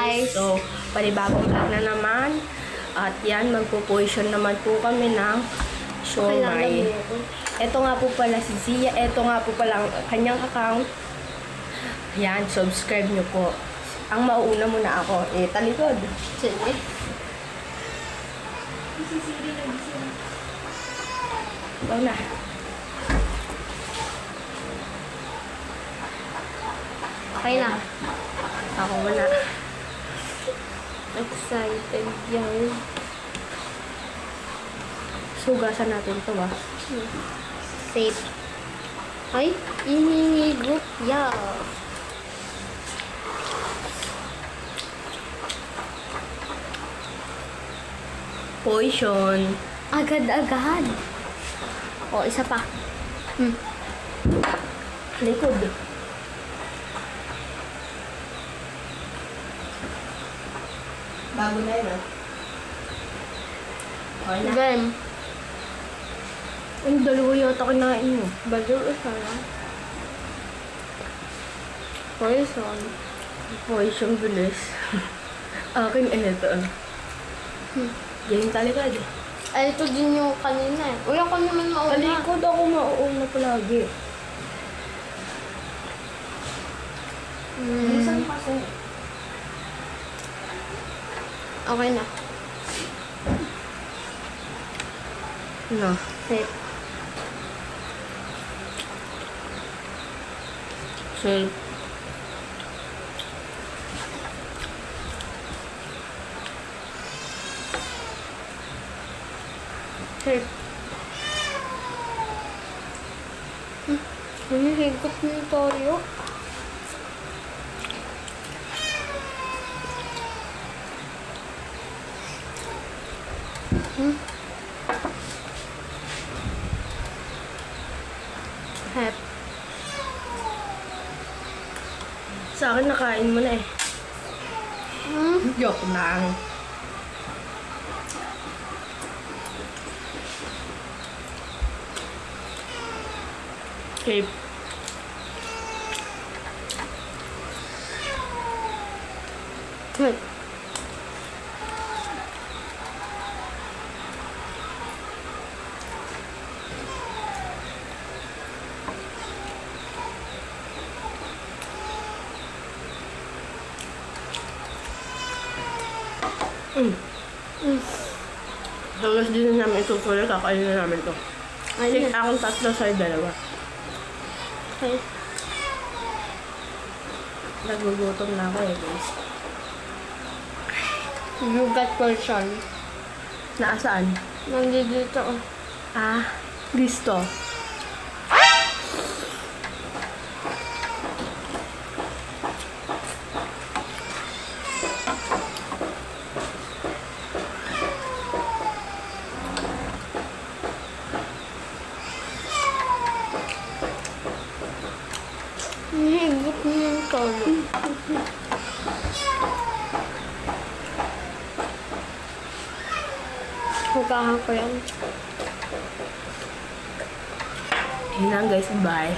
guys! So, panibagong vlog na naman. At yan, magpo-portion naman po kami ng siomay. Ito nga po pala si Zia. Ito nga po pala ang kanyang account. Yan, subscribe nyo po. Ang mauuna muna ako. Talikod. Sige. Ikaw na. Okay na. Ako muna. Excited yan. Sugasan natin to ah. Safe. Ay, inihigop. Yeah. Portion. Agad-agad. O, isa pa. Likod. Bago na yun ah. Okay na. Game. Ang dalawa yata kinain mo. Baliw isa lang. Poison. Portion bilis. Akin ito ah. Yan talikod. Ay, ito din yung kanina eh. Uy, ako naman mauna. Talikod ako mauuna palagi. Minsan kasi. Okay na. No. Safe. Safe. Safe. Hinihigop ni Toyo. Hep. Sa akin nakain mo na eh. Joke lang. Okay. Hep. Tapos din na namin itutuloy, kakainin na namin to. Sige, akong tatlo sa'yo dalawa. Okay. Nagugutom na ako eh, guys. You got portion. Naasaan? Nandito. Ah, gusto. Hinihigop niya yung Toyo. Hugahan ko yan. Yun lang guys, bye.